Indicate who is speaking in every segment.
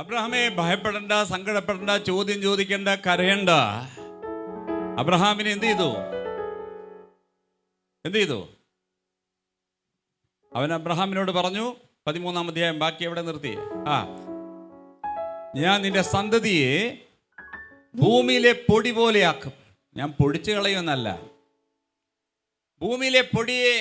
Speaker 1: അബ്രഹാമേ, ഭയപ്പെടണ്ട, സങ്കടപ്പെടണ്ട, ചോദ്യം ചോദിക്കണ്ട, കരയണ്ട. അബ്രഹാമിനെ എന്ത് ചെയ്തു? അവൻ അബ്രഹാമിനോട് പറഞ്ഞു, 13-ാം അധ്യായം ബാക്കി എവിടെ നിർത്തി? ഞാൻ നിന്റെ സന്തതിയെ ഭൂമിയിലെ പൊടി പോലെയാക്കും. ഞാൻ പൊടിച്ചു കളയുമെന്നല്ല, ഭൂമിയിലെ പൊടിയെ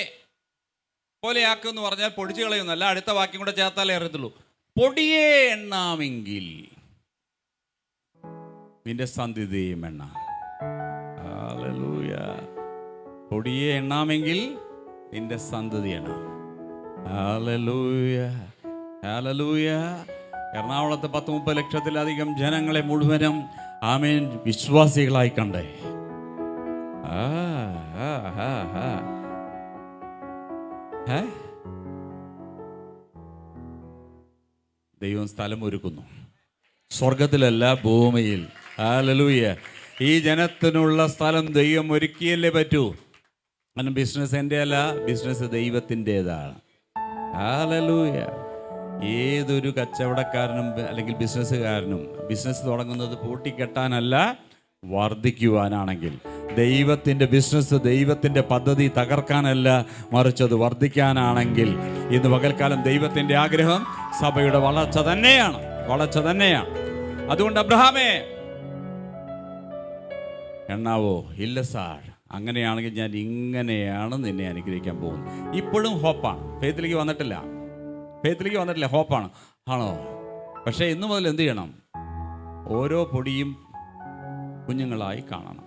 Speaker 1: പോലെയാക്കും എന്ന് പറഞ്ഞാൽ പൊടിച്ചു കളയുമെന്നല്ല. അടുത്ത വാക്യം കൂടെ ചേർത്താലേ അറിയത്തുള്ളൂ. പൊടിയെ എണ്ണാമെങ്കിൽ നിന്റെ സന്തതിയെയും എണ്ണാം. ഹല്ലേലൂയ. പൊടിയെ എണ്ണാമെങ്കിൽ നിന്റെ സന്തതി എണ്ണാം. Hallelujah, hallelujah. എറണാകുളത്ത് 10-30 ലക്ഷത്തിലധികം ജനങ്ങളെ മുഴുവനും ആമേൻ വിശ്വാസികളായി കണ്ടേ. ദൈവം സ്ഥലം ഒരുക്കുന്നു, സ്വർഗത്തിലല്ല ഭൂമിയിൽ. ഹല്ലേലൂയ. ഈ ജനത്തിനുള്ള സ്ഥലം ദൈവം ഒരുക്കിയല്ലേ പറ്റൂ. കാരണം ബിസിനസ് എൻ്റെ അല്ല, ബിസിനസ് ദൈവത്തിൻ്റെതാണ്. ഹല്ലേലൂയ. ഏതൊരു കച്ചവടക്കാരനും അല്ലെങ്കിൽ ബിസിനസ്സുകാരനും ബിസിനസ് തുടങ്ങുന്നത് പൂട്ടിക്കെട്ടാനല്ല, വർദ്ധിക്കുവാനാണെങ്കിൽ. ദൈവത്തിൻ്റെ ബിസിനസ്, ദൈവത്തിൻ്റെ പദ്ധതി തകർക്കാനല്ല, മറിച്ച് അത് വർദ്ധിക്കാനാണെങ്കിൽ. ഇന്ന് പകൽക്കാലം ദൈവത്തിൻ്റെ ആഗ്രഹം സഭയുടെ വളർച്ച തന്നെയാണ്. അതുകൊണ്ട് അബ്രഹാമേ, എണ്ണാവോ? ഇല്ല സാർ, അങ്ങനെയാണെങ്കിൽ ഞാൻ ഇങ്ങനെയാണ് നിന്നെ അനുഗ്രഹിക്കാൻ പോകുന്നത്. ഇപ്പോഴും ഹോപ്പാണ്, ഫെയ്ത്തിലേക്ക് വന്നിട്ടില്ല, ഹോപ്പാണ്. ആണോ? പക്ഷേ ഇന്നു മുതൽ എന്ത് ചെയ്യണം? ഓരോ പൊടിയും കുഞ്ഞുങ്ങളായി കാണണം.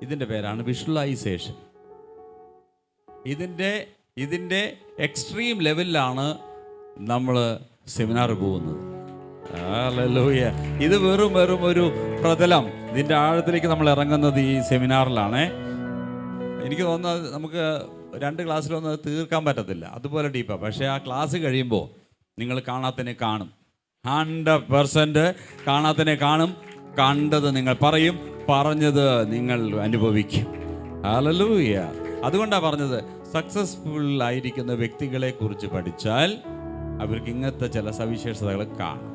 Speaker 1: ഇതിൻ്റെ പേരാണ് വിഷ്വലൈസേഷൻ. ഇതിൻ്റെ എക്സ്ട്രീം ലെവലിലാണ് നമ്മൾ സെമിനാർ പോകുന്നത്. ഹല്ലേലൂയ. ഇത് വെറും ഒരു പ്രതലം. ഇതിൻ്റെ ആഴത്തിലേക്ക് നമ്മൾ ഇറങ്ങുന്നത് ഈ സെമിനാറിലാണ്. എനിക്ക് തോന്നുന്നത് നമുക്ക് 2 ക്ലാസ്സിലൊന്നും അത് തീർക്കാൻ പറ്റത്തില്ല, അതുപോലെ ഡീപ്പാണ്. പക്ഷേ ആ ക്ലാസ് കഴിയുമ്പോൾ നിങ്ങൾ കാണാത്തതിനെ കാണും, 100% കാണാത്തതിനെ കാണും, കണ്ടത് നിങ്ങൾ പറയും, പറഞ്ഞത് നിങ്ങൾ അനുഭവിക്കും. ഹല്ലേലൂയ. അതുകൊണ്ടാണ് പറഞ്ഞത്, സക്സസ്ഫുൾ ആയിരിക്കുന്ന വ്യക്തികളെ കുറിച്ച് പഠിച്ചാൽ അവർക്ക് ഇങ്ങനത്തെ ചില സവിശേഷതകൾ കാണും.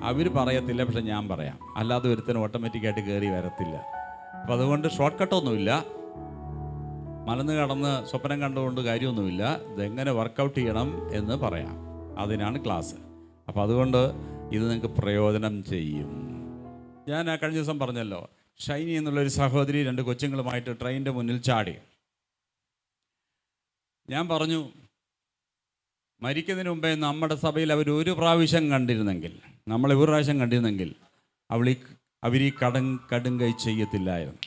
Speaker 1: അവർ പറയത്തില്ല, പക്ഷെ ഞാൻ പറയാം. അല്ലാതെ ഒരുത്തനും ഓട്ടോമാറ്റിക്കായിട്ട് കയറി വരത്തില്ല. അപ്പം അതുകൊണ്ട് ഷോർട്ട് കട്ടൊന്നുമില്ല, മലന്ന് കടന്ന് സ്വപ്നം കണ്ടുകൊണ്ട് കാര്യമൊന്നുമില്ല. ഇതെങ്ങനെ വർക്കൗട്ട് ചെയ്യണം എന്ന് പറയാം. അതിനാണ് ക്ലാസ്. അപ്പോൾ അതുകൊണ്ട് ഇത് നിങ്ങൾക്ക് പ്രയോജനം ചെയ്യും. ഞാൻ കഴിഞ്ഞ ദിവസം പറഞ്ഞല്ലോ, ഷൈനി എന്നുള്ളൊരു സഹോദരി 2 കൊച്ചുങ്ങളുമായിട്ട് ട്രെയിനിൻ്റെ മുന്നിൽ ചാടി. ഞാൻ പറഞ്ഞു, മരിക്കുന്നതിന് മുമ്പേ നമ്മുടെ സഭയിൽ അവർ ഒരു പ്രാവശ്യം കണ്ടിരുന്നെങ്കിൽ, നമ്മളെ ഒരു പ്രാവശ്യം കണ്ടിരുന്നെങ്കിൽ അവർ ഈ കടുങ്കൈ ചെയ്യത്തില്ലായിരുന്നു.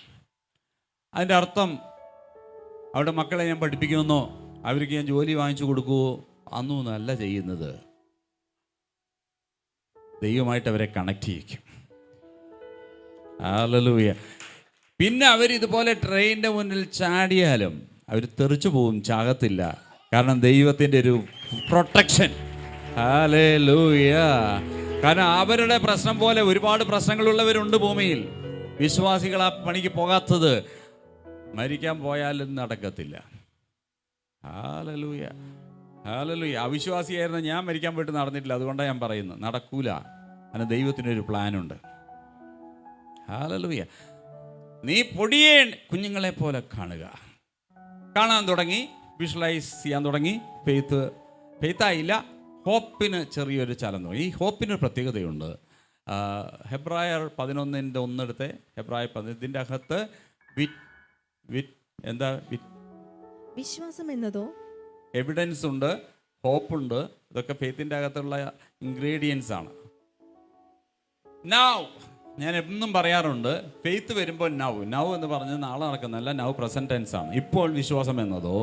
Speaker 1: അതിൻ്റെ അർത്ഥം അവരുടെ മക്കളെ ഞാൻ പഠിപ്പിക്കുമെന്നോ അവർക്ക് ഞാൻ ജോലി വാങ്ങിച്ചു കൊടുക്കുമോ അന്നൊന്നല്ല ചെയ്യുന്നത്. ദൈവമായിട്ട് അവരെ കണക്ട് ചെയ്യിക്കും. ഹല്ലേലൂയ. പിന്നെ അവരിതുപോലെ ട്രെയിനിൻ്റെ മുന്നിൽ ചാടിയാലും അവർ തെറിച്ചു പോവും, ചാകത്തില്ല. കാരണം ദൈവത്തിൻ്റെ ഒരു പ്രൊട്ടക്ഷൻ. ഹല്ലേലൂയ. കാരണം അവരുടെ പ്രശ്നം പോലെ ഒരുപാട് പ്രശ്നങ്ങളുള്ളവരുണ്ട് ഭൂമിയിൽ. വിശ്വാസികൾ ആ പണിക്ക് പോകാത്തത് മരിക്കാൻ പോയാലും നടക്കത്തില്ല. Hallelujah, hallelujah. അവിശ്വാസിയായിരുന്ന ഞാൻ മരിക്കാൻ പോയിട്ട് നടന്നിട്ടില്ല, അതുകൊണ്ടാണ് ഞാൻ പറയുന്നത്, നടക്കൂല. അങ്ങനെ ദൈവത്തിനൊരു പ്ലാനുണ്ട്. ഹല്ലേലൂയ. നീ പൊടിയെ കുഞ്ഞുങ്ങളെ പോലെ കാണാൻ തുടങ്ങി, വിഷ്വലൈസ് ചെയ്യാൻ തുടങ്ങി. ഫെയ്ത്തായില്ല, ഹോപ്പിന് ചെറിയൊരു ചലനം തുടങ്ങി. ഈ ഹോപ്പിനൊരു പ്രത്യേകതയുണ്ട്. ഹെബ്രായർ 11:1 എടുത്ത്, ഹെബ്രായർ 11 ഇതിൻ്റെ അകത്ത്
Speaker 2: വിശ്വാസം എന്നതോ
Speaker 1: എവിഡൻസ് ഉണ്ട്, ഹോപ്പുണ്ട്. ഇതൊക്കെ ഫെയ്ത്തിൻ്റെ അകത്തുള്ള ഇൻഗ്രീഡിയൻസ് ആണ്. നൗ ഞാൻ എന്നും പറയാറുണ്ട്, ഫെയ്ത്ത് വരുമ്പോൾ നൗ എന്ന് പറഞ്ഞ് നാളെ നടക്കുന്നതല്ല, നൗ പ്രസന്റ് ടെൻസ് ആണ്. ഇപ്പോൾ വിശ്വാസം എന്നതോ,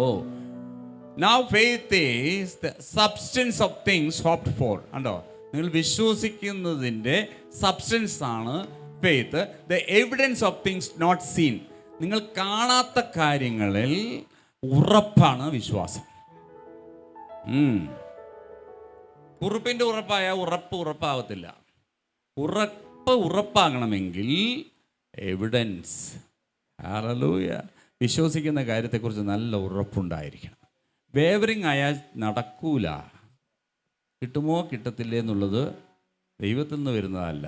Speaker 1: now faith is the substance of things hoped for. കണ്ടോ, നിങ്ങൾ വിശ്വസിക്കുന്നതിൻ്റെ സബ്സ്റ്റൻസ് ആണ് faith. The evidence of things not seen. നിങ്ങൾ കാണാത്ത കാര്യങ്ങളിൽ ഉറപ്പാണ് വിശ്വാസം. കുറിപ്പിൻ്റെ ഉറപ്പായ ഉറപ്പാകത്തില്ല. ഉറപ്പാകണമെങ്കിൽ എവിഡൻസ്. ഹല്ലേലൂയ. വിശ്വസിക്കുന്ന കാര്യത്തെക്കുറിച്ച് നല്ല ഉറപ്പുണ്ടായിരിക്കണം. വേവറിങ് ആയാൽ നടക്കൂല. കിട്ടുമോ കിട്ടത്തില്ലേ എന്നുള്ളത് ദൈവത്തിൽ നിന്ന് വരുന്നതല്ല.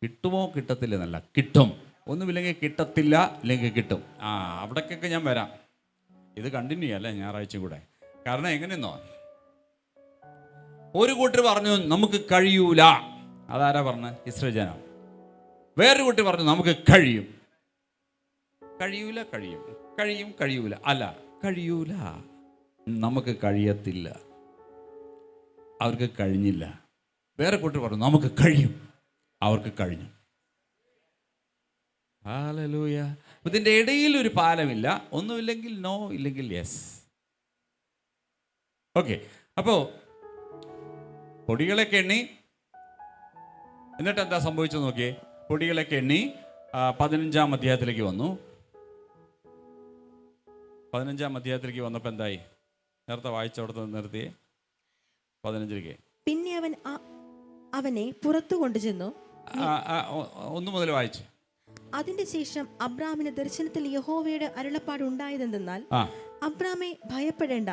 Speaker 1: കിട്ടുമോ കിട്ടത്തില്ല എന്നല്ല, കിട്ടും. ഒന്നുമില്ലെങ്കിൽ കിട്ടത്തില്ല, ഇല്ലെങ്കിൽ കിട്ടും. അവിടേക്കൊക്കെ ഞാൻ വരാം. ഇത് കണ്ടിന്യൂ അല്ലേ ഞായറാഴ്ച കൂടെ. കാരണം എങ്ങനെയെന്നോ, ഒരു കൂട്ടർ പറഞ്ഞു നമുക്ക് കഴിയൂല. അതാരാ പറഞ്ഞ? ഇസ്രായേൽ ജനം. വേറൊരു കൂട്ടർ പറഞ്ഞു നമുക്ക് കഴിയും. കഴിയൂല, കഴിയും, കഴിയും, കഴിയൂല. അല്ല, കഴിയൂല, നമുക്ക് കഴിയത്തില്ല. അവർക്ക് കഴിഞ്ഞില്ല. വേറെ കൂട്ടർ പറഞ്ഞു നമുക്ക് കഴിയും, അവർക്ക് കഴിഞ്ഞു. ഹല്ലേലൂയ. ഇതിൻ്റെ ഇടയിൽ ഒരു പാലമില്ല. ഒന്നുമില്ലെങ്കിൽ നോ, ഇല്ലെങ്കിൽ യെസ്. ഓക്കെ. അപ്പോൾ പൊടികളൊക്കെ എണ്ണി, എന്നിട്ട് എന്താ സംഭവിച്ചു നോക്കിയേ. പൊടികളൊക്കെ എണ്ണി 15-ാം അധ്യായത്തിലേക്ക് വന്നു. 15-ാം അധ്യായത്തിലേക്ക് വന്നപ്പോൾ എന്തായി? നേരത്തെ വായിച്ചവിടുത്തെ നിർത്തിയേ 15-ലേക്ക്.
Speaker 2: പിന്നെ അവൻ അവനെ പുറത്തു കൊണ്ടുചെന്നു.
Speaker 1: 1 മുതൽ വായിച്ചു.
Speaker 2: അതിന്റെ ശേഷം അബ്രാമിന് ദർശനത്തിൽ യഹോവയുടെ അരുളപ്പാട് ഉണ്ടായതെന്നാൽ, അബ്രാമേ ഭയപ്പെടേണ്ട,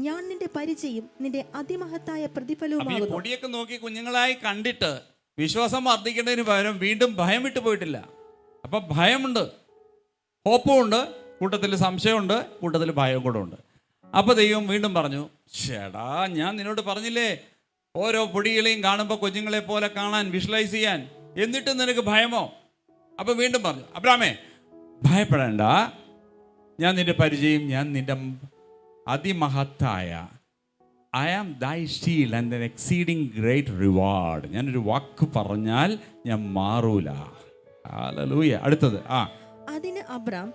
Speaker 2: ഞാൻ നിന്റെ പരിചയം നിന്റെ അതിമഹത്തായ പ്രതിഫലവുമാകുന്നു.
Speaker 1: പൊടിയൊക്കെ നോക്കി കുഞ്ഞുങ്ങളായി കണ്ടിട്ട് വിശ്വാസം വർദ്ധിക്കേണ്ടതിന് പകരം വീണ്ടും ഭയം വിട്ടു പോയിട്ടില്ല. അപ്പം ഭയമുണ്ട്, ഹോപ്പുമുണ്ട്, കൂട്ടത്തിൽ സംശയമുണ്ട്, കൂട്ടത്തിൽ ഭയം കൂടെ ഉണ്ട്. അപ്പോൾ ദൈവം വീണ്ടും പറഞ്ഞു, ചേടാ ഞാൻ നിന്നോട് പറഞ്ഞില്ലേ ഓരോ പൊടികളെയും കാണുമ്പോൾ കുഞ്ഞുങ്ങളെ പോലെ കാണാൻ, വിഷ്വലൈസ് ചെയ്യാൻ, എന്നിട്ട് നിനക്ക് ഭയമോ? അപ്പോൾ വീണ്ടും പറഞ്ഞു, അബ്രാമേ ഭയപ്പെടേണ്ട, ഞാൻ നിന്റെ പരിചയം, ഞാൻ നിന്റെ അതിമഹത്തായ ഐ ആം ദൈ shield and an exceeding great reward. ഞാനൊരു വാക്ക് പറഞ്ഞാൽ ഞാൻ മാറൂല. ഹല്ലേലൂയ. അടുത്തത്.
Speaker 2: അതിന് അബ്രാം,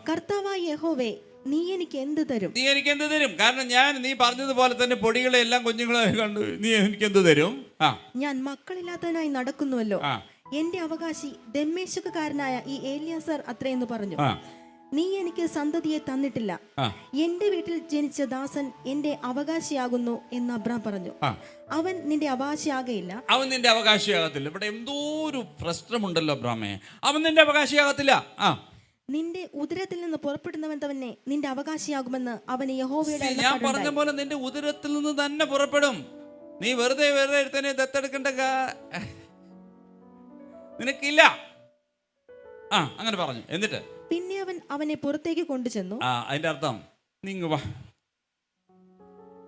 Speaker 2: കർത്താവായ യഹോവേ, നീ എനിക്ക് എന്ത് തരും?
Speaker 1: നീ എനിക്ക് എന്ത് തരും? കാരണം നീ പറഞ്ഞതുപോലെ തന്നെ പൊടികളെ എല്ലാം കുഞ്ഞുങ്ങളെ കണ്ടു. നീ എനിക്ക് എന്ത് തരും?
Speaker 2: ഞാൻ മക്കളില്ലാത്തവനായി നടക്കുന്നുവല്ലോ. എന്റെ അവകാശി ദമ്മേശുകാരനായ ഈ ഏലിയാസർ അത്രയെന്ന് പറഞ്ഞു. നീ എനിക്ക് സന്തതിയെ തന്നിട്ടില്ല. എന്റെ വീട്ടിൽ ജനിച്ച ദാസൻ എന്റെ അവകാശിയാകുന്നു എന്ന് അബ്രാം പറഞ്ഞു. അവൻ നിന്റെ അവകാശിയാകയില്ല.
Speaker 1: അവൻ നിന്റെ അവകാശിയാകത്തില്ല. ഇവിടെ എന്തോ ഒരു പ്രശ്നമുണ്ടല്ലോ അബ്രാമേ. അവൻ നിന്റെ അവകാശിയാകത്തില്ല.
Speaker 2: നിന്റെ ഉദരത്തിൽ നിന്ന് പുറപ്പെടുന്നവൻ തന്നെ നിന്റെ അവകാശിയാകുമെന്ന് അവന് യഹോവയുടെ
Speaker 1: ഞാൻ പറഞ്ഞ പോലെ നിന്റെ ഉദരത്തിൽ നിന്ന് തന്നെ പുറപ്പെടും. നീ വെറുതെ ഒരുത്തനെ ദത്തെടുക്കേണ്ട നിനക്കില്ല. അങ്ങനെ പറഞ്ഞു. എന്നിട്ട്
Speaker 2: പിന്നെ അവൻ അവനെ പുറത്തേക്ക് കൊണ്ടുചെന്നു.
Speaker 1: അതിന്റെ അർത്ഥം നീങ്ങു വാ.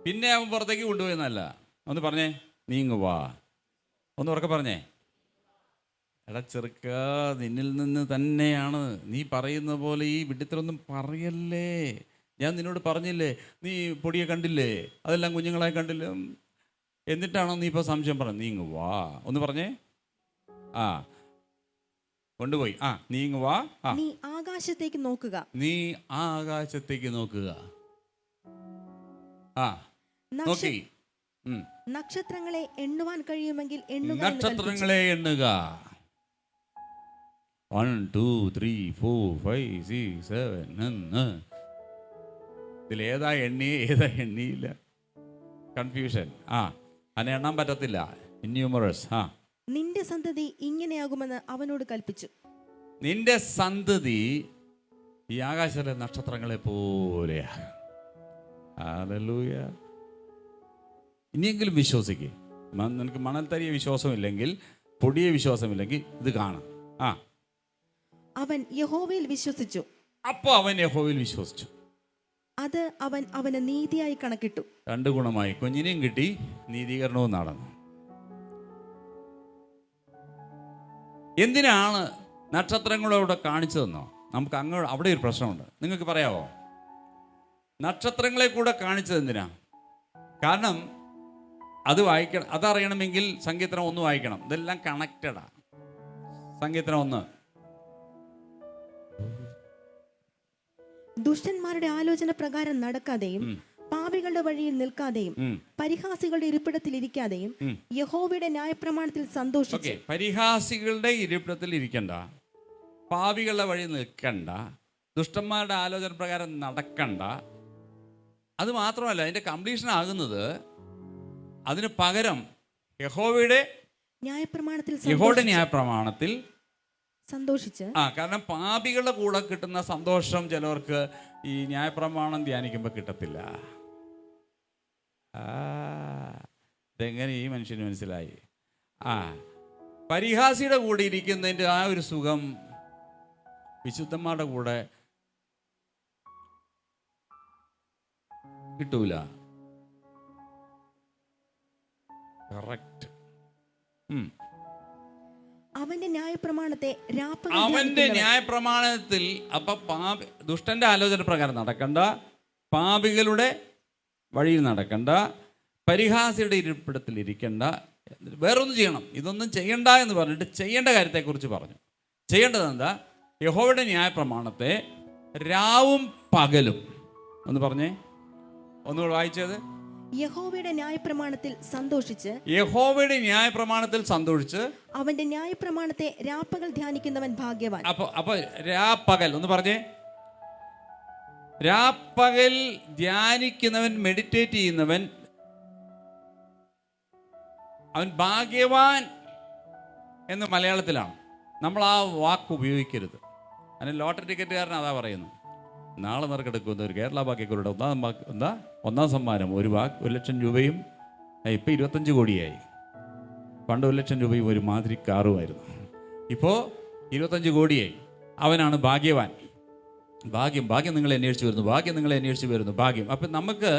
Speaker 1: പിന്നെ അവൻ പുറത്തേക്ക് കൊണ്ടുപോയെന്നല്ല. ഒന്ന് പറഞ്ഞേ, നീങ്ങു വാ. ഒന്ന് ഉറക്കെ പറഞ്ഞേ. എടാ ചെറുക്ക, നിന്നിൽ നിന്ന് തന്നെയാണ്. നീ പറയുന്ന പോലെ ഈ വിഡിത്തരൊന്നും പറയല്ലേ. ഞാൻ നിന്നോട് പറഞ്ഞില്ലേ, നീ പൊടിയെ കണ്ടില്ലേ, അതെല്ലാം കുഞ്ഞുങ്ങളായി കണ്ടില്ലേ, എന്നിട്ടാണോ നീ ഇപ്പോൾ സംശയം പറഞ്ഞു? നീങ്ങു വാ. ഒന്ന് പറഞ്ഞേ. കൊണ്ടുപോയി. നീങ്ങു വാ.
Speaker 2: നീ ആകാശത്തേക്ക് നോക്കുക.
Speaker 1: നീ ആകാശത്തേക്ക് നോക്കുക. നോക്കി
Speaker 2: നക്ഷത്രങ്ങളെ എണ്ണുവാൻ കഴിയുമെങ്കിൽ
Speaker 1: നക്ഷത്രങ്ങളെ എണ്ണുക. 1 2 3 4 5 6 7. ഇതിലേതാ എണ്ണി, ഏതാ എണ്ണിയില്ല, കൺഫ്യൂഷൻ. അതിനെ എണ്ണാൻ പറ്റത്തില്ല. ഇന്യൂമറസ്.
Speaker 2: നിന്റെ സന്തതി ഇങ്ങനെയാകുമെന്ന് അവനോട് കൽപ്പിച്ചു.
Speaker 1: നിന്റെ സന്തതി ഈ ആകാശത്തിലെ നക്ഷത്രങ്ങളെ പോലെയാ. ഹല്ലേലൂയ. ഇനിയെങ്കിലും വിശ്വസിക്കേ. നിനക്ക് മണൽത്തരിയെ വിശ്വാസമില്ലെങ്കിൽ, പൊടിയെ വിശ്വാസമില്ലെങ്കിൽ ഇത് കാണാം.
Speaker 2: അവൻ യഹോവയിൽ വിശ്വസിച്ചു.
Speaker 1: അപ്പോൾ അവൻ യഹോവയിൽ വിശ്വസിച്ചു.
Speaker 2: അത് അവൻ അവന് നീതിയായി കണക്കിട്ടു. 2
Speaker 1: ഗുണമായി. കുഞ്ഞിനെയും കിട്ടി, നീതീകരണവും നടന്നു. എന്തിനാണ് നക്ഷത്രങ്ങളോടെ കാണിച്ചതെന്നോ? നമുക്ക് അവിടെ ഒരു പ്രശ്നമുണ്ട്. നിങ്ങൾക്ക് പറയാവോ നക്ഷത്രങ്ങളെ കൂടെ കാണിച്ചത് എന്തിനാ? കാരണം അത് വായിക്കണം, അതറിയണമെങ്കിൽ സങ്കീർത്തനം 1 വായിക്കണം. ഇതെല്ലാം കണക്റ്റഡാ. സങ്കീർത്തനം 1.
Speaker 2: ദുഷ്ടന്മാരുടെ ആലോചന പ്രകാരം നടക്കാതെയും പാപികളുടെ വഴിയിൽ നിൽക്കാതെയും പരിഹാസികളുടെ ഇരിപ്പിടത്തിൽ ഇരിക്കാതെയും യഹോവയുടെ ന്യായപ്രമാണത്തിൽ സന്തോഷിച്ചു.
Speaker 1: പരിഹാസികളുടെ ഇരിപ്പിടത്തിൽ ഇരിക്കണ്ട, പാപികളുടെ വഴി നിൽക്കണ്ട, ദുഷ്ടന്മാരുടെ ആലോചന പ്രകാരം നടക്കണ്ട. അത് മാത്രമല്ല, അതിന്റെ കംപ്ലീഷൻ ആകുന്നത് അതിന് പകരം യഹോവയുടെ ന്യായപ്രമാണത്തിൽ
Speaker 2: സന്തോഷിച്ച്.
Speaker 1: കാരണം പാപികളുടെ കൂടെ കിട്ടുന്ന സന്തോഷം ചിലവർക്ക് ഈ ന്യായപ്രമാണം ധ്യാനിക്കുമ്പോൾ കിട്ടത്തില്ല. ഇതെങ്ങനെ ഈ മനുഷ്യന് മനസ്സിലായി? പരിഹാസിയുടെ കൂടെ ഇരിക്കുന്നതിൻ്റെ ആ ഒരു സുഖം വിശുദ്ധന്മാരുടെ കൂടെ കിട്ടൂല. കറക്റ്റ്.
Speaker 2: അവന്റെ
Speaker 1: ന്യായപ്രമാണത്തിൽ അപ്പൊ ദുഷ്ടന്റെ ആലോചന പ്രകാരം നടക്കണ്ട, പാപികളുടെ വഴിയിൽ നടക്കണ്ട, പരിഹാസിയുടെ ഇരിപ്പിടത്തിൽ ഇരിക്കണ്ട, വേറൊന്നും ചെയ്യണം. ഇതൊന്നും ചെയ്യണ്ട എന്ന് പറഞ്ഞിട്ട് ചെയ്യേണ്ട കാര്യത്തെക്കുറിച്ച് പറഞ്ഞു. ചെയ്യേണ്ടത് എന്താ? യഹോവയുടെ ന്യായപ്രമാണത്തെ രാവും പകലും ഒന്ന് പറഞ്ഞേ, ഒന്നുകൂടെ വായിച്ചത്.
Speaker 2: യഹോവയുടെ ന്യായപ്രമാണത്തിൽ സന്തോഷിച്ച് അവന്റെ ന്യായപ്രമാണത്തെ രാപ്പകൽ ധ്യാനിക്കുന്നവൻ ഭാഗ്യവാൻ.
Speaker 1: അപ്പൊ രാപ്പകൽ ഒന്ന് പറഞ്ഞേ. രാപ്പകൽ ധ്യാനിക്കുന്നവൻ, മെഡിറ്റേറ്റ് ചെയ്യുന്നവൻ അവൻ ഭാഗ്യവാൻ എന്ന് മലയാളത്തിലാണ്. നമ്മൾ ആ വാക്ക് ഉപയോഗിക്കരുത്. അതിന് ലോട്ടറി ടിക്കറ്റുകാരൻ അതാ പറയുന്നത്. നാളെ നറുക്കെടുക്കുന്ന ഒരു കേരള ഭാഗ്യക്കാരുടെ ഒന്നാം സമ്മാനം 1,00,000 രൂപയും, ഇപ്പം 25 കോടിയായി. പണ്ട് 1,00,000 രൂപയും ഒരു മാതിരി കാറുമായിരുന്നു. ഇപ്പോൾ 25 കോടിയായി. അവനാണ് ഭാഗ്യവാൻ. ഭാഗ്യം നിങ്ങളെ അന്വേഷിച്ച് വരുന്നു, ഭാഗ്യം. അപ്പം നമുക്ക്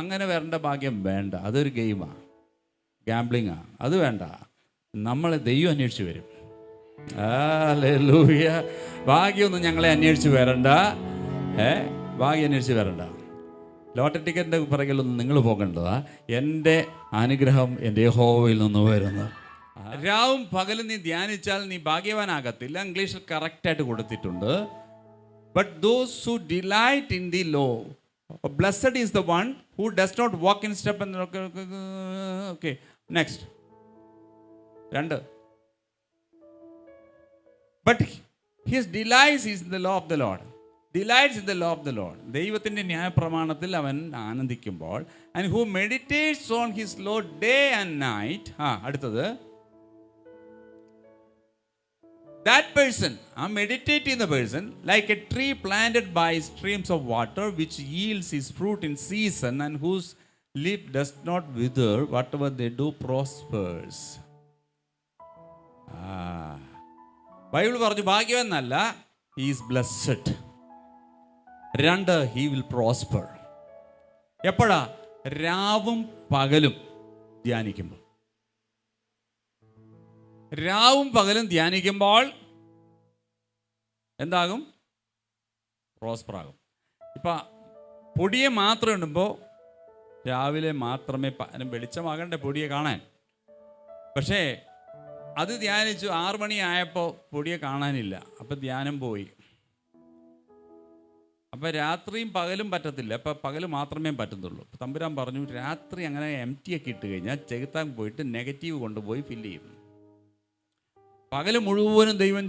Speaker 1: അങ്ങനെ വരേണ്ട ഭാഗ്യം വേണ്ട. അതൊരു ഗെയിമാണ്, ഗാംബ്ലിങ്ങാണ്. അത് വേണ്ട. നമ്മളെ ദൈവം അന്വേഷിച്ച് വരും. ഹല്ലേലൂയ. ഭാഗ്യമൊന്നും ഞങ്ങളെ അന്വേഷിച്ച് വരണ്ട. ഭാഗ്യം അന്വേഷിച്ച് വരണ്ട. ലോട്ടറി ടിക്കറ്റിൻ്റെ പിറകിലൊന്നും നിങ്ങൾ പോകേണ്ടതാ. എൻ്റെ അനുഗ്രഹം എൻ്റെ യഹോവയിൽ നിന്ന് വരുന്നു. രാവും പകലും നീ ധ്യാനിച്ചാൽ നീ ഭാഗ്യവാനാകത്തില്ല. ഇംഗ്ലീഷിൽ കറക്റ്റായിട്ട് കൊടുത്തിട്ടുണ്ട്. But those who delight in the law, blessed is the one who does not walk in step. Okay, next 2. But his delights is in the law of the lord. Delights in the law of the Lord. ദൈവത്തിൻ്റെ ന്യായപ്രമാണത്തിൽ അവൻ ആനന്ദിക്കുമ്പോൾ, and who meditates on his law day and night. അടുത്തത്, that person, meditate in the person, like a tree planted by streams of water, which yields his fruit in season, and whose leaf does not wither, whatever they do prospers. Bible പറഞ്ഞു ഭാഗ്യവാൻ എന്നല്ല, he is blessed. 2, he will prosper. എപ്പോഴാ? രാവും പകലും ധ്യാനിക്കുമ്പോൾ. രാവും പകലും ധ്യാനിക്കുമ്പോൾ എന്താകും? പ്രോസ്പർ ആകും. ഇപ്പം പൊടിയെ മാത്രം ഇടുമ്പോൾ രാവിലെ മാത്രമേ വെളിച്ചമാകണ്ടേ പൊടിയെ കാണാൻ. പക്ഷേ അത് ധ്യാനിച്ചു 6 മണിയായപ്പോൾ പൊടിയെ കാണാനില്ല. അപ്പം ധ്യാനം പോയി. അപ്പം രാത്രിയും പകലും പറ്റത്തില്ല. അപ്പം പകൽ മാത്രമേ പറ്റുന്നുള്ളൂ. തമ്പുരാൻ പറഞ്ഞു, രാത്രി അങ്ങനെ എംറ്റിയൊക്കെ ഇട്ട് കഴിഞ്ഞാൽ ചെകുത്താൻ പോയിട്ട് നെഗറ്റീവ് കൊണ്ടുപോയി ഫില്ല് ചെയ്യും. പകൽ മുഴുവനും ദൈവം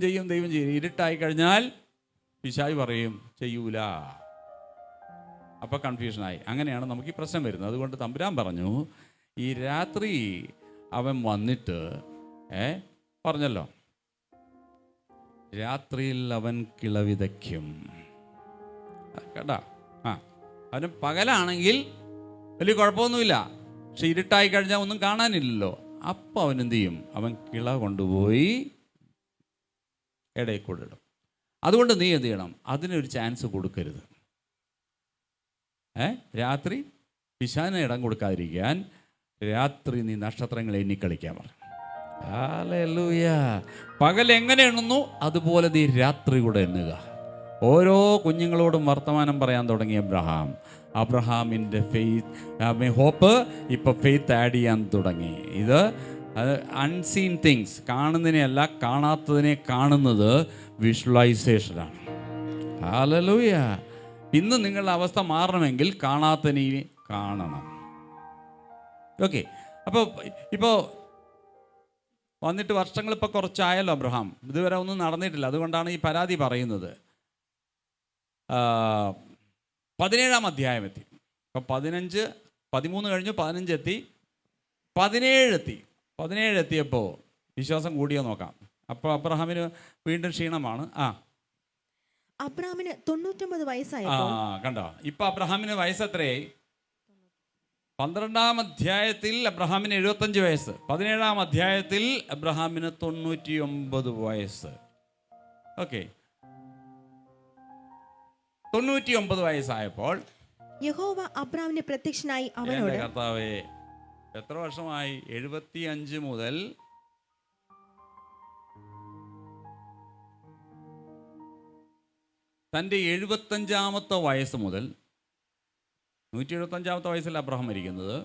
Speaker 1: ചെയ്യും. ഇരുട്ടായി കഴിഞ്ഞാൽ പിശാച് പറയും ചെയ്യൂല. അപ്പം കൺഫ്യൂഷനായി. അങ്ങനെയാണ് നമുക്ക് ഈ പ്രശ്നം വരുന്നത്. അതുകൊണ്ട് തമ്പുരാൻ പറഞ്ഞു, ഈ രാത്രി അവൻ വന്നിട്ട് പറഞ്ഞല്ലോ, രാത്രിയിൽ അവൻ കിളവിതയ്ക്കും. കേട്ടാ? അവന് പകലാണെങ്കിൽ വലിയ കുഴപ്പമൊന്നുമില്ല. പക്ഷെ ഇരുട്ടായി കഴിഞ്ഞാൽ ഒന്നും കാണാനില്ലല്ലോ. അപ്പം അവൻ എന്ത് ചെയ്യും? അവൻ കിള കൊണ്ടുപോയി ഇടയിൽ കൂടെ ഇടും. അതുകൊണ്ട് നീ എന്ത് ചെയ്യണം? അതിനൊരു ചാൻസ് കൊടുക്കരുത്. രാത്രി പിശാചിന് ഇടം കൊടുക്കാതിരിക്കാൻ രാത്രി നീ നക്ഷത്രങ്ങളെ എണ്ണിക്കളിക്കാൻ പറഞ്ഞു. ഹല്ലേലൂയ. പകൽ എങ്ങനെ എണ്ണുന്നു അതുപോലെ നീ രാത്രി കൂടെ എണ്ണുക. ഓരോ കുഞ്ഞുങ്ങളോടും വർത്തമാനം പറയാൻ തുടങ്ങി അബ്രഹാമിൻ്റെ ഹോപ്പ് ഇപ്പോൾ ഫെയ്ത്ത് ആഡ് ചെയ്യാൻ തുടങ്ങി. ഇത് അൺസീൻ തിങ്സ്, കാണുന്നതിനെയല്ല കാണാത്തതിനെ കാണുന്നത് വിഷ്വലൈസേഷനാണ്. ഹല്ലേലൂയ. ഇന്ന് നിങ്ങളുടെ അവസ്ഥ മാറണമെങ്കിൽ കാണാത്തതിനെ കാണണം. ഓക്കെ. ഇപ്പോൾ വന്നിട്ട് വർഷങ്ങളിപ്പോൾ കുറച്ചായല്ലോ അബ്രഹാം. ഇതുവരെ ഒന്നും നടന്നിട്ടില്ല. അതുകൊണ്ടാണ് ഈ പരാതി പറയുന്നത്. 17-ാം അധ്യായം എത്തി. ഇപ്പം 13 കഴിഞ്ഞു, 15 എത്തി, 17 എത്തിയപ്പോൾ വിശ്വാസം കൂടിയോ നോക്കാം. അപ്പോൾ അബ്രഹാമിന് വീണ്ടും ക്ഷീണമാണ്.
Speaker 2: അബ്രഹാമിന് 99 വയസ്സായപ്പോൾ.
Speaker 1: കണ്ടോ? ഇപ്പൊ അബ്രഹാമിന് വയസ്സ് എത്രയായി? 12-ാം അധ്യായത്തിൽ അബ്രഹാമിന് 75 വയസ്സ്, 17-ാം അധ്യായത്തിൽ അബ്രഹാമിന് 99 വയസ്സ്. ഓക്കെ, 99 വയസ്സായപ്പോൾ
Speaker 2: യഹോവ അബ്രാമിന് പ്രത്യക്ഷനായി അവനോട്,
Speaker 1: എൻ്റെ കർത്താവേ, എത്ര വർഷമായി? 75 മുതൽ തൻ്റെ 75-ാമത്തെ വയസ്സ് മുതൽ, 175-ാമത്തെ വയസ്സിൽ അബ്രഹാം മരിക്കുന്നത്,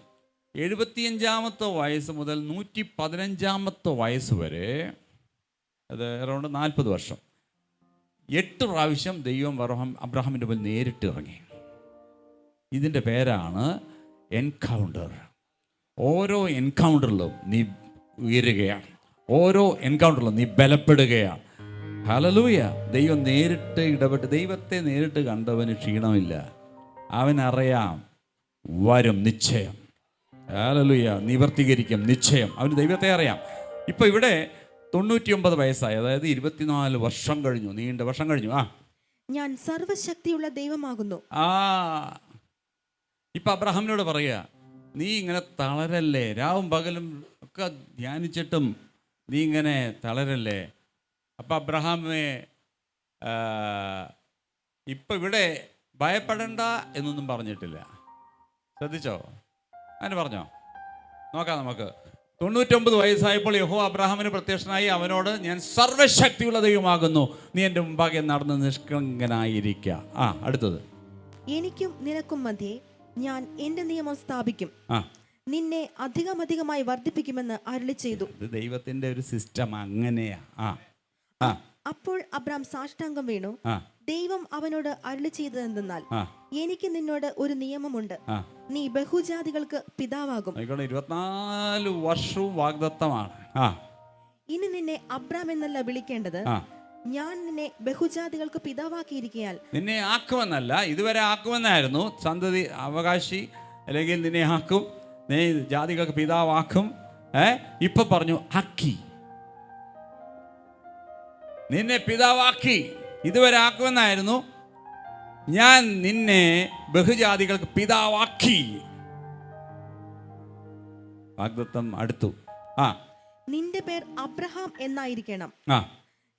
Speaker 1: 75-ാമത്തെ വയസ്സ് മുതൽ 115-ാമത്തെ വയസ്സ് വരെ, അത് അറൗണ്ട് 40 വർഷം, 8 പ്രാവശ്യം ദൈവം അബ്രഹാമിൻ്റെ മുമ്പിൽ നേരിട്ട് ഇറങ്ങി. ഇതിൻ്റെ പേരാണ് എൻകൗണ്ടർ. ഓരോ എൻകൗണ്ടറിലും നീ ഉയരുകയാണ്, ഓരോ എൻകൗണ്ടറിലും നീ ബലപ്പെടുകയാണ്. ഹല്ലേലൂയ. ദൈവം നേരിട്ട് ഇടപെട്ട്, ദൈവത്തെ നേരിട്ട് കണ്ടവന് ക്ഷീണമില്ല. അവനറിയാം വരും നിശ്ചയം. ഹല്ലേലൂയ. നിവർത്തീകരിക്കും നിശ്ചയം. അവന് ദൈവത്തെ അറിയാം. ഇപ്പം ഇവിടെ 99 വയസ്സായി, അതായത് 24 വർഷം കഴിഞ്ഞു, നീണ്ട വർഷം കഴിഞ്ഞു.
Speaker 2: ഞാൻ സർവശക്തിയുള്ള ദൈവമാകുന്നു.
Speaker 1: ഇപ്പൊ അബ്രഹാമിനോട് പറയുക, നീ ഇങ്ങനെ തളരല്ലേ, രാവും പകലും ഒക്കെ ധ്യാനിച്ചിട്ടും നീ ഇങ്ങനെ തളരല്ലേ. അപ്പം അബ്രഹാമേ, ഇപ്പം ഇവിടെ ഭയപ്പെടണ്ട എന്നൊന്നും പറഞ്ഞിട്ടില്ല. ശ്രദ്ധിച്ചോ? അങ്ങനെ പറഞ്ഞോ? നോക്കാം നമുക്ക്. 99 വയസ്സായപ്പോൾ യഹോവ അബ്രഹാമിന് പ്രത്യക്ഷനായി അവനോട്, ഞാൻ സർവശക്തിയുള്ള ദൈവമാകുന്നു, നീ എൻ്റെ മുമ്പാകെ നടന്ന് നിഷ്കളങ്കനായിരിക്കുക. അടുത്തത്,
Speaker 2: എനിക്കും നിനക്കും മധ്യേ ഞാൻ എന്റെ നിയമം സ്ഥാപിക്കും, നിന്നെ അധികമായി വർദ്ധിപ്പിക്കുമെന്ന് അരുളി ചെയ്തു.
Speaker 1: ഇത് ദൈവത്തിന്റെ ഒരു സിസ്റ്റം അങ്ങനെയാ.
Speaker 2: അപ്പോൾ അബ്രാം സാഷ്ടാംഗം വീണു. ദൈവം അവനോട് അരുളി ചെയ്തതെന്തെന്നാൽ, എനിക്ക് നിന്നോട് ഒരു നിയമമുണ്ട്, നീ ബഹുജാതികൾക്ക് പിതാവാകും.
Speaker 1: 24 വർഷവും വാഗ്ദത്തമാണ്.
Speaker 2: ഇനി നിന്നെ അബ്രാം എന്നല്ല വിളിക്കേണ്ടത്, ഞാൻ നിന്നെ ബഹുജാതികൾക്ക് പിതാവാക്കിയിരിക്കയാൽ.
Speaker 1: നിന്നെ ആക്കുമെന്നല്ല, ഇതുവരെ ആക്കുമെന്നായിരുന്നു, സന്തതി അവകാശി, അല്ലെങ്കിൽ നിന്നെ ആക്കും, നീ ജാതികൾക്ക് പിതാവാക്കും. ഇപ്പൊ പറഞ്ഞു ആക്കി, നിന്നെ പിതാവാക്കി. ഇതുവരെ ആക്കുമെന്നായിരുന്നു, ഞാൻ നിന്നെ ബഹുജാതികൾക്ക് പിതാവാക്കി. വാഗ്ദത്തം അടുത്തു.
Speaker 2: നിന്റെ പേർ അബ്രഹാം എന്നായിരിക്കണം,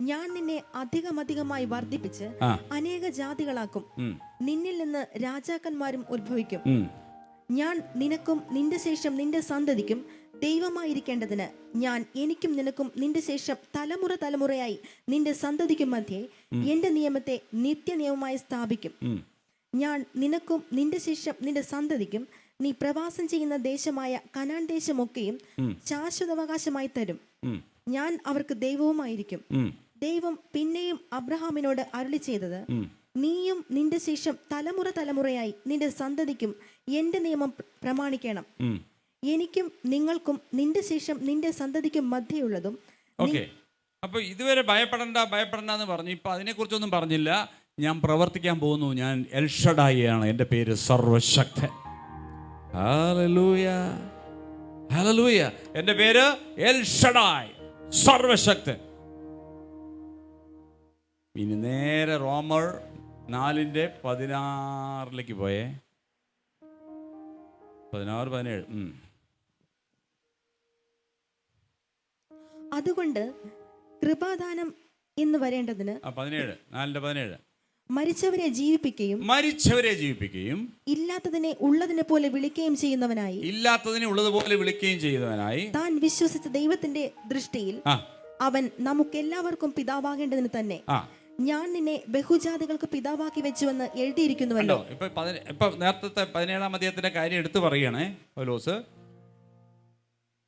Speaker 2: ഞാൻ നിന്നെ അധികമായി വർദ്ധിപ്പിച്ച് അനേക ജാതികളാക്കും, നിന്നിൽ നിന്ന് രാജാക്കന്മാരും ഉത്ഭവിക്കും. ഞാൻ നിനക്കും നിന്റെ ശേഷം നിന്റെ സന്തതിക്കും ദൈവമായിരിക്കേണ്ടതിന് ഞാൻ എനിക്കും നിനക്കും നിന്റെ ശേഷം തലമുറയായി നിന്റെ സന്തതിക്കും മധ്യേ എന്റെ നിയമത്തെ നിത്യനിയമമായി സ്ഥാപിക്കും. ഞാൻ നിനക്കും നിന്റെ ശേഷം നിന്റെ സന്തതിക്കും നീ പ്രവാസം ചെയ്യുന്ന ദേശമായ കനാൻ ദേശമൊക്കെയും ശാശ്വതാവകാശമായി തരും. ഞാൻ അവർക്ക് ദൈവവുമായിരിക്കും. ദൈവം പിന്നെയും അബ്രഹാമിനോട് അരുളി ചെയ്തത്, നീയും നിന്റെ ശേഷം തലമുറയായി നിന്റെ സന്തതിക്കും എന്റെ നിയമം പ്രമാണിക്കണം. എനിക്കും നിങ്ങൾക്കും നിന്റെ ശേഷം നിന്റെ സന്തതിക്കും മധ്യയുള്ളതും.
Speaker 1: അപ്പൊ ഇതുവരെ ഭയപ്പെടണ്ടെന്ന് പറഞ്ഞു. ഇപ്പൊ അതിനെക്കുറിച്ചൊന്നും പറഞ്ഞില്ല. ഞാൻ പ്രവർത്തിക്കാൻ പോകുന്നു, ഞാൻ എൽ ഷഡായി ആണ്, എൻ്റെ പേര് സർവശക്തൻ. Hallelujah, hallelujah. എൻ്റെ പേര് എൽ ഷഡായി, സർവശക്തൻ. ഇനി നേരെ റോമർ 4:16 പോയേ. 16-17.
Speaker 2: അതുകൊണ്ട് കൃപാദാനം എന്ന് വരേണ്ടതിന്
Speaker 1: 4:17
Speaker 2: മരിച്ചവരെ ജീവിപ്പിക്കുകയും ഇല്ലാത്തതിനെ ഉള്ളതിനെ പോലെ വിളിക്കുകയും ചെയ്യുന്നവനായി താൻ വിശ്വസിച്ച ദൈവത്തിന്റെ ദൃഷ്ടിയിൽ അവൻ നമുക്കെല്ലാവർക്കും പിതാവാകേണ്ടതിന് തന്നെ ഞാൻ നിന്നെ ബഹുജാതികൾക്ക് പിതാവാക്കി വെച്ചുവെന്ന് എഴുതിയിരിക്കുന്നുവല്ലോ.
Speaker 1: ഇപ്പൊ നേരത്തെ 17-ാം അധ്യായത്തിന്റെ കാര്യം എടുത്തു പറയണേ പൗലോസ്.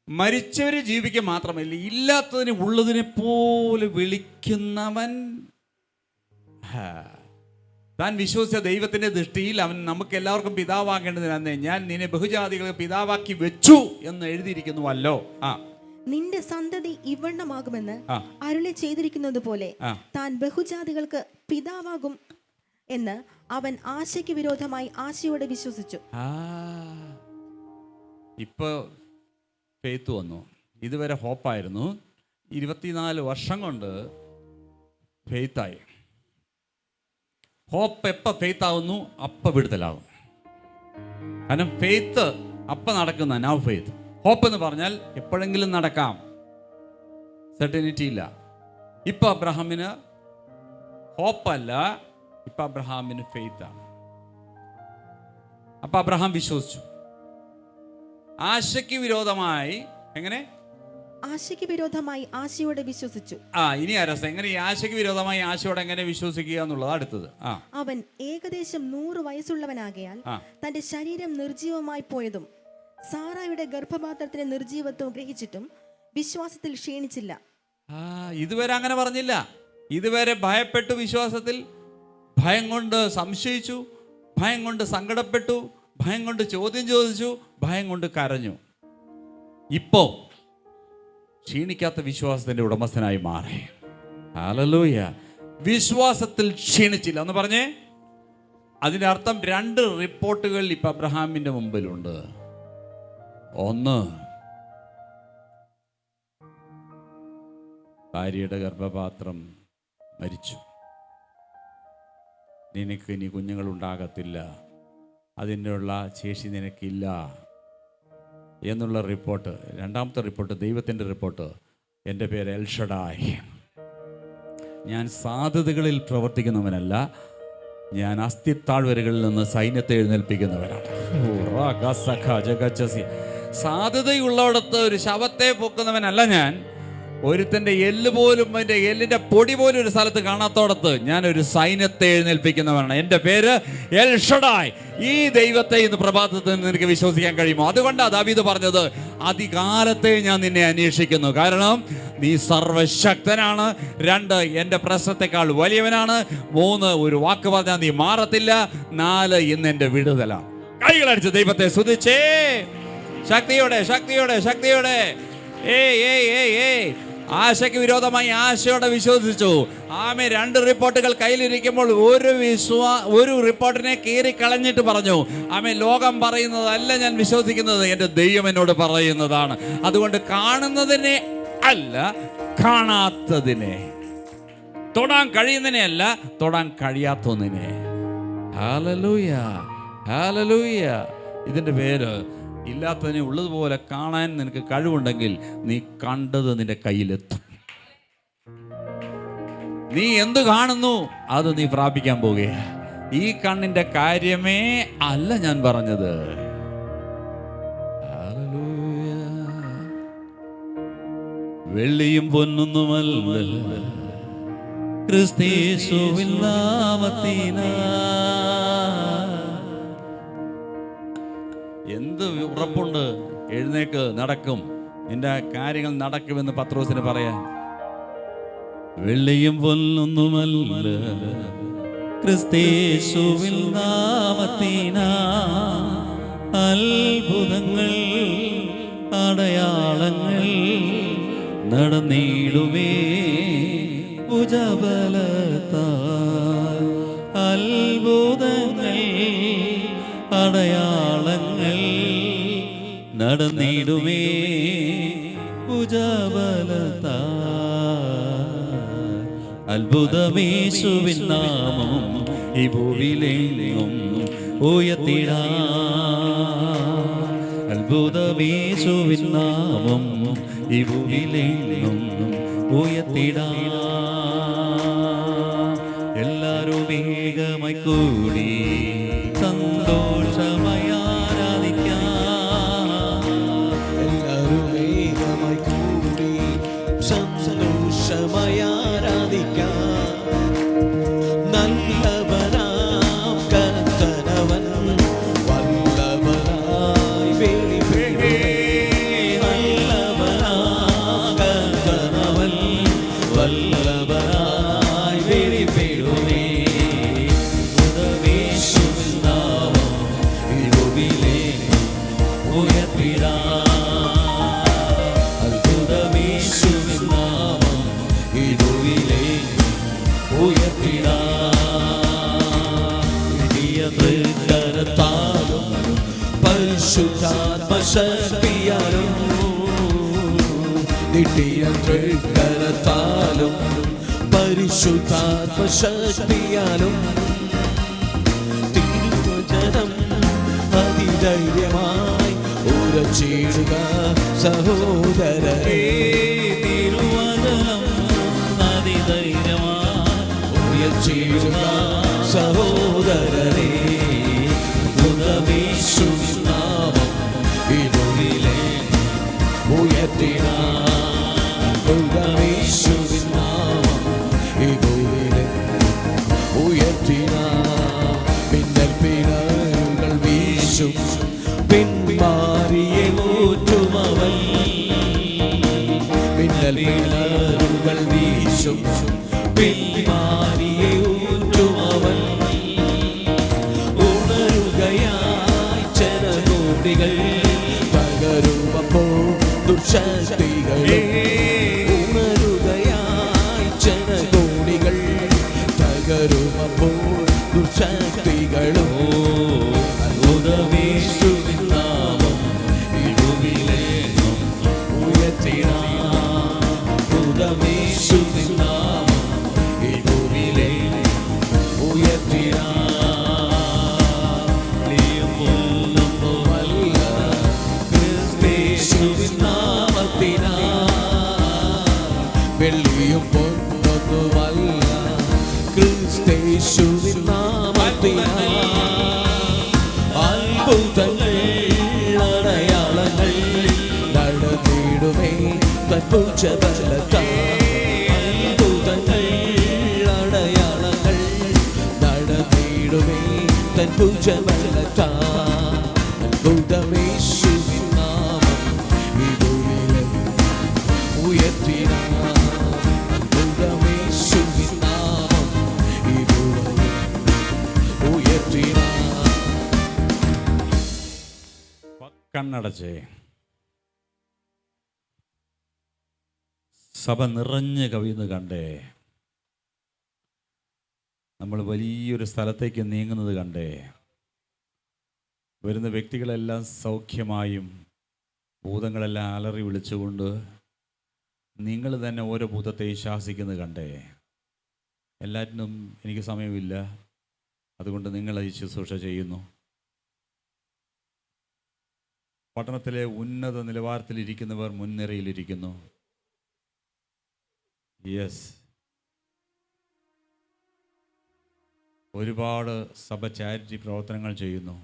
Speaker 1: മരിച്ചവരെ ജീവിക്കുക മാത്രമല്ല, ഇല്ലാത്തതിനെ ഉള്ളതിനെ പോലെ വിളിക്കുന്നവൻ താൻ വിശ്വസിച്ച ദൈവത്തിന്റെ ദൃഷ്ടിയിൽ അവൻ നമുക്ക് എല്ലാവർക്കും പിതാവാകേണ്ടതിനെ ഞാൻ നിന്നെ ബഹുജാതികൾക്ക് പിതാവാക്കി വെച്ചു എന്ന് എഴുതിയിരിക്കുന്നുവല്ലോ.
Speaker 2: നിന്റെ സന്തതി ഇവണ്ണമാകുമെന്ന് അരുളി ചെയ്തിരിക്കുന്നത് പോലെ താൻ ബഹുജാതികൾക്ക് പിതാവാകും എന്ന് അവൻ ആശയ്ക്ക് വിരോധമായി ആശയോടെ വിശ്വസിച്ചു.
Speaker 1: ഇപ്പൊ ഫെയ്ത്ത് വന്നു. ഇതുവരെ ഹോപ്പായിരുന്നു. 24 വർഷം കൊണ്ട് ഫെയ്ത്തായി. ഹോപ്പ് എപ്പോൾ ഫെയ്ത്ത് ആവുന്നു അപ്പം വിടുതലാകും. കാരണം ഫെയ്ത്ത് അപ്പം നടക്കുന്ന നൗ ഫെയ്ത്ത്. ഹോപ്പ് എന്ന് പറഞ്ഞാൽ എപ്പോഴെങ്കിലും നടക്കാം, സെർട്ടനിറ്റി ഇല്ല. ഇപ്പം അബ്രഹാമിന് ഹോപ്പല്ല, ഇപ്പം അബ്രഹാമിന് ഫെയ്ത്താണ്. അപ്പം അബ്രഹാം വിശ്വസിച്ചു. ആശയ്ക്ക് വിരോധമായി എങ്ങനെ?
Speaker 2: ആശയ്ക്ക് വിരോധമായി ആശയോടെ വിശ്വസിച്ചു.
Speaker 1: ഇനി അരസം എങ്ങനെ ഈ ആശയ്ക്ക് വിരോധമായി ആശയോടെ എങ്ങനെ വിശ്വസിക്കുക എന്നുള്ളത് അടുത്തത്.
Speaker 2: അവൻ ഏകദേശം 100 വയസ്സുള്ളവനാകയാൽ തന്റെ ശരീരം നിർജീവമായി പോയതും സാറായുടെ ഗർഭപാത്രത്തിന്റെ നിർജീവത്വം ഗ്രഹിച്ചിട്ടും വിശ്വാസത്തിൽ ക്ഷീണിച്ചില്ല.
Speaker 1: ഇതുവരെ അങ്ങനെ പറഞ്ഞില്ല. ഇതുവരെ ഭയപ്പെട്ടു, വിശ്വാസത്തിൽ ഭയം കൊണ്ട് സംശയിച്ചു, ഭയം കൊണ്ട് സങ്കടപ്പെട്ടു, ഭയം കൊണ്ട് ചോദ്യം ചോദിച്ചു, ഭയം കൊണ്ട് കരഞ്ഞു. ഇപ്പോ ക്ഷീണിക്കാത്ത വിശ്വാസത്തിന്റെ ഉടമസ്ഥനായി മാറി. ഹല്ലേലൂയ. വിശ്വാസത്തിൽ ക്ഷീണിച്ചില്ല എന്ന് പറഞ്ഞേ. അതിന്റെ അർത്ഥം 2 റിപ്പോർട്ടുകൾ ഇപ്പൊ അബ്രഹാമിന്റെ മുമ്പിലുണ്ട്. ഒന്ന്, ഭാര്യയുടെ ഗർഭപാത്രം മരിച്ചു, നിനക്ക് ഇനി കുഞ്ഞുങ്ങൾ ഉണ്ടാകത്തില്ല, അതിനുള്ള ശേഷി നിനക്കില്ല എന്നുള്ള റിപ്പോർട്ട്. രണ്ടാമത്തെ റിപ്പോർട്ട്, ദൈവത്തിൻ്റെ റിപ്പോർട്ട്, എൻ്റെ പേര് എൽ ഷഡായ്, ഞാൻ സാധ്യതകളിൽ പ്രവർത്തിക്കുന്നവനല്ല, ഞാൻ അസ്ഥിത്താഴ്വരകളിൽ നിന്ന് സൈന്യത്തെ എഴുന്നേൽപ്പിക്കുന്നവനാണ്. സാധ്യതയുള്ളവിടത്ത് ഒരു ശവത്തെ പൊക്കുന്നവനല്ല ഞാൻ. ഒരുത്തൻ്റെ എല്ല് പോലും, എൻ്റെ എല്ലിൻ്റെ പൊടി പോലും ഒരു സ്ഥലത്ത് കാണാത്തോടത്ത് ഞാനൊരു സൈന്യത്തെ എഴുന്നേൽപ്പിക്കുന്നവനാണ്. എൻ്റെ പേര് എൽ ഷഡായ്. ഈ ദൈവത്തെ ഇന്ന് പ്രഭാതത്തിൽ നിനക്ക് വിശ്വസിക്കാൻ കഴിയുമോ? അതുകൊണ്ടാണ് ദാവീദ് പറഞ്ഞത്, അതികാലത്തെ ഞാൻ നിന്നെ അന്വേഷിക്കുന്നു, കാരണം നീ സർവശക്തനാണ്. 2, എൻ്റെ പ്രശ്നത്തെക്കാൾ വലിയവനാണ്. 3, ഒരു വാക്ക് പറഞ്ഞാൽ നീ മാറത്തില്ല. 4, ഇന്ന് എൻ്റെ വിടുതലാണ്. കൈകളടിച്ച് ദൈവത്തെ സ്തുതിച്ചേ, ശക്തിയോടെ ശക്തിയോടെ ശക്തിയോടെ. ആശയ്ക്ക് വിരോധമായി ആശയോടെ വിശ്വസിച്ചു. ആമേ. 2 റിപ്പോർട്ടുകൾ കയ്യിലിരിക്കുമ്പോൾ ഒരു റിപ്പോർട്ടിനെ കീറി കളഞ്ഞിട്ട് പറഞ്ഞു, ആമേ, ലോകം പറയുന്നതല്ല ഞാൻ വിശ്വസിക്കുന്നത്, എൻ്റെ ദൈവം എന്നോട് പറയുന്നതാണ്. അതുകൊണ്ട് കാണുന്നതിനെ അല്ല, കാണാത്തതിനെ, തൊടാൻ കഴിയുന്നതിനെ അല്ല, തൊടാൻ കഴിയാത്തതിനെ. Hallelujah, hallelujah. ഇതിൻ്റെ പേര് ഇല്ലാത്തതിനെ ഉള്ളതുപോലെ കാണാൻ നിനക്ക് കഴിവുണ്ടെങ്കിൽ നീ കണ്ടത് നിന്റെ കയ്യിലെത്തും. നീ എന്ത് കാണുന്നു അത് നീ പ്രാപിക്കാൻ പോകുക. ഈ കണ്ണിന്റെ കാര്യമേ അല്ല ഞാൻ പറഞ്ഞത്. വെള്ളിയും പൊന്നൊന്നുമല്ല ക്രിസ്തയേശുവിൻ നാമത്തിനാൽ. എന്ത് ഉറപ്പുണ്ട്? എഴുന്നേക്ക്, നടക്കും, നിന്റെ കാര്യങ്ങൾ നടക്കുമെന്ന് പത്രോസിന് പറയാൻ. വെള്ളിയും പൊന്നൊന്നുമല്ല ക്രിസ്തയേശുവിൻ നാമത്തിനാൽ അത്ഭുതങ്ങൾ അടയാളങ്ങൾ നടന്നിടുമേ ഭുജബലത്താൽ. അത്ഭുതങ്ങൾ അടയാളങ്ങൾ നടന്നിടുമേ ഭുജബലത്താൽ. അത്ഭുതമേശുവിൻ നാമം ഈ ഭൂവിലെങ്ങും ഉയർത്തിടാം. അത്ഭുതമേശുവിൻ നാമം ഈ ഭൂവിലെങ്ങും ഉയർത്തിടാം. എല്ലാരും വേഗമായി കൂടി സന്തോഷമായി ആരാധിക്കാം.
Speaker 3: എല്ലാരും വേഗമായി കൂടി സന്തോഷമായി ആരാധിക്കാം. നല്ലവനാം കർത്തനവൻ വല്ലഭനായി വെളിപ്പെടുമേ. നല്ലവനാം കർത്തനവൻ വല്ലഭനായി വെളിപ്പെടുമേ. പരിശുദ്ധാത്മശക്തിയാലും നിത്യകരത്താലും പരിശുദ്ധാത്മശക്തിയാലും തിരുവചനം അതിധൈര്യമായി ഉയർച്ചയിടുക സഹോദരരെ.
Speaker 4: തിരുവചനം അതിധൈര്യമായി
Speaker 3: ഉയർച്ചയിടുക സഹോദരരെ. യേശുവിൻ നാമം ഈ ഭൂമിയിലെ ഉയർത്തിനാം. യേശുവിൻ നാമം ഈ ഭൂമിയിലെ ഉയർത്തിനാം. പിന്നൽ പിണരുകൾ വീശും പിന്മാറിയെ ഊറ്റുമവൻ. പിന്നൽ പിണരുകൾ വീശും പിന്മാറിയെ ഊറ്റുമവൻ. ഉണരുകയായി ജനകോടികൾ പകരുമപ്പോൾ ദുർശക്തികളും. ഉണരുകയായി ജനകോടികൾ പകരുമപ്പോൾ ദുർശക്തികളും. യേശുവിൻ നാമം ഈ ഭൂമിയിലെങ്ങും ഉയർത്തിടാം. യേശുവിൻ നാമം ഈ ഭൂമിയിലെങ്ങും ഉയർത്തിടാം. യേശുവിൻ നാമത്തിനാൽ വെള്ളിയും പൊന്നൊന്നുമല്ല. ക്രിസ്തേശുവിൻ നാമത്തിനാൽ അത്ഭുതങ്ങൾ അടയാളങ്ങൾ നടന്നിടുമേ തൻഭുജബലത്താൽ. അത്ഭുതങ്ങൾ അടയാളങ്ങൾ നടന്നിടുമേ തൻഭുജബലത്താൽ. അത്ഭുതമേശുവിൻ നാമം ഈ ഭൂമിയിലെ ഉയർത്തിനാം. അത്ഭുതമേശുവിൻ നാമം ഈ ഭൂമിയിലെ ഉയർത്തിനാം.
Speaker 1: കണ്ണടച്ചേ. സഭ നിറഞ്ഞ് കവിയുന്നത് കണ്ടേ. നമ്മൾ വലിയൊരു സ്ഥലത്തേക്ക് നീങ്ങുന്നത് കണ്ടേ. വരുന്ന വ്യക്തികളെല്ലാം സൗഖ്യമായും ഭൂതങ്ങളെല്ലാം അലറി വിളിച്ചുകൊണ്ട് നിങ്ങൾ തന്നെ ഓരോ ഭൂതത്തെയും ശാസിക്കുന്നത് കണ്ടേ. എല്ലാറ്റിനും എനിക്ക് സമയമില്ല, അതുകൊണ്ട് നിങ്ങൾ ഈ ശുശ്രൂഷ ചെയ്യുന്നു. പട്ടണത്തിലെ ഉന്നത നിലവാരത്തിലിരിക്കുന്നവർ മുൻനിരയിലിരിക്കുന്നു. യെസ്, ഒരുപാട് സഭ ചാരിറ്റി പ്രവർത്തനങ്ങൾ ചെയ്യുന്നു.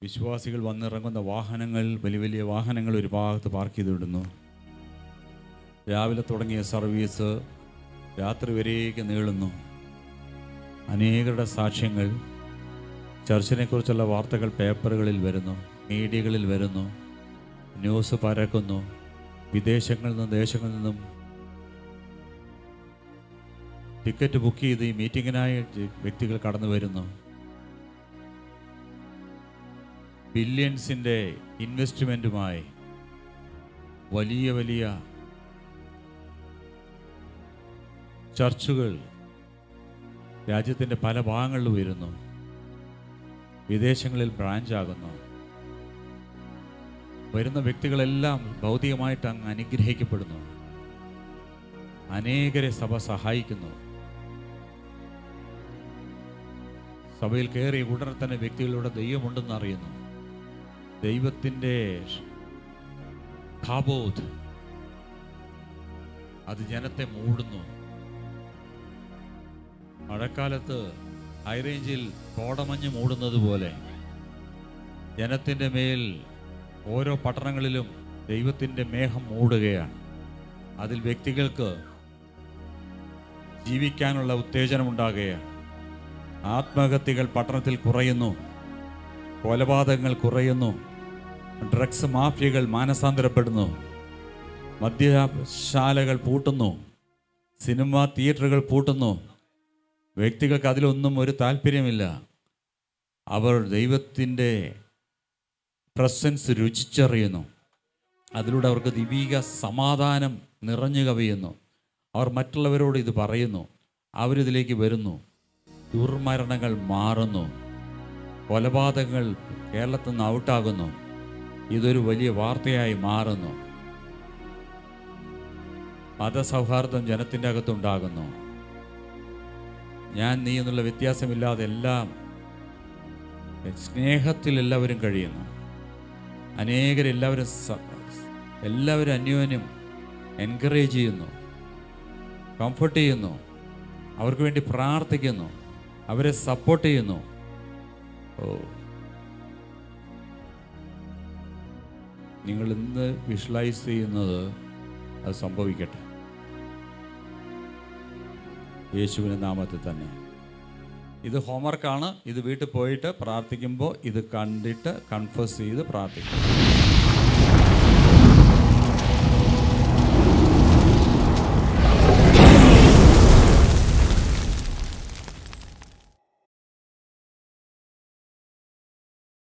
Speaker 1: വിശ്വാസികൾ വന്നിറങ്ങുന്ന വാഹനങ്ങൾ, വലിയ വലിയ വാഹനങ്ങൾ ഒരു ഭാഗത്ത് പാർക്ക് ചെയ്ത് വിടുന്നു. രാവിലെ തുടങ്ങിയ സർവീസ് രാത്രി വരേക്ക് നീളുന്നു. അനേകരുടെ സാക്ഷ്യങ്ങൾ, ചർച്ചിനെക്കുറിച്ചുള്ള വാർത്തകൾ പേപ്പറുകളിൽ വരുന്നു, മീഡിയകളിൽ വരുന്നു, ന്യൂസ് പരക്കുന്നു. വിദേശങ്ങളിൽ നിന്നും ദേശങ്ങളിൽ നിന്നും ടിക്കറ്റ് ബുക്ക് ചെയ്ത് ഈ മീറ്റിങ്ങിനായി വ്യക്തികൾ കടന്നു വരുന്നു. ബില്യൺസിൻ്റെ ഇൻവെസ്റ്റ്മെൻറ്റുമായി വലിയ വലിയ ചർച്ചുകൾ രാജ്യത്തിൻ്റെ പല ഭാഗങ്ങളിൽ വരുന്നു. വിദേശങ്ങളിൽ ബ്രാഞ്ചാകുന്നു. വരുന്ന വ്യക്തികളെല്ലാം ഭൗതികമായിട്ട് അങ്ങ് അനുഗ്രഹിക്കപ്പെടുന്നു. അനേകരെ സഭ സഹായിക്കുന്നു. സഭയിൽ കയറി ഉടനെ തന്നെ വ്യക്തികളുടെ ദൈവമുണ്ടെന്ന് അറിയുന്നു. ദൈവത്തിൻ്റെ ഖാബോധ് അത് ജനത്തെ മൂടുന്നു. മഴക്കാലത്ത് ഹൈറേഞ്ചിൽ കോടമഞ്ഞ് മൂടുന്നത് പോലെ ജനത്തിൻ്റെ മേൽ ഓരോ പട്ടണങ്ങളിലും ദൈവത്തിൻ്റെ മേഘം മൂടുകയാണ്. അതിൽ വ്യക്തികൾക്ക് ജീവിക്കാനുള്ള ഉത്തേജനമുണ്ടാകുകയാണ്. ആത്മഹത്യകൾ പട്ടണത്തിൽ കുറയുന്നു, കൊലപാതകങ്ങൾ കുറയുന്നു, ഡ്രഗ്സ് മാഫിയകൾ മാനസാന്തരപ്പെടുന്നു, മദ്യശാലകൾ പൂട്ടുന്നു, സിനിമാ തിയേറ്ററുകൾ പൂട്ടുന്നു. വ്യക്തികൾക്ക് അതിലൊന്നും ഒരു താല്പര്യമില്ല. അവർ ദൈവത്തിൻ്റെ പ്രസൻസ് രുചിച്ചറിയുന്നു. അതിലൂടെ അവർക്ക് ദൈവിക സമാധാനം നിറഞ്ഞു കവിയുന്നു. അവർ മറ്റുള്ളവരോട് ഇത് പറയുന്നു. അവരിതിലേക്ക് വരുന്നു. ദുർമരണങ്ങൾ മാറുന്നു. കൊലപാതകങ്ങൾ കേരളത്തിൽ നിന്ന് ഔട്ടാകുന്നു. ഇതൊരു വലിയ വാർത്തയായി മാറുന്നു. മതസൗഹാർദ്ദം ജനത്തിൻ്റെ അകത്തുണ്ടാകുന്നു. ഞാൻ നീ എന്നുള്ള വ്യത്യാസമില്ലാതെ എല്ലാം സ്നേഹത്തിൽ എല്ലാവരും കഴിയുന്നു. എല്ലാവരും അന്യോന്യം എൻകറേജ് ചെയ്യുന്നു, കംഫർട്ട് ചെയ്യുന്നു, അവർക്ക് വേണ്ടി പ്രാർത്ഥിക്കുന്നു, അവരെ സപ്പോർട്ട് ചെയ്യുന്നു. നിങ്ങൾ ഇന്ന് വിഷ്വലൈസ് ചെയ്യുന്നത് അത് സംഭവിക്കട്ടെ യേശുവിൻ്റെ നാമത്തിൽ തന്നെ. ഇത് ഹോംവർക്കാണ്. ഇത് വീട്ടിൽ പോയിട്ട് പ്രാർത്ഥിക്കുമ്പോൾ ഇത് കണ്ടിട്ട് കൺഫസ് ചെയ്ത് പ്രാർത്ഥിക്കും.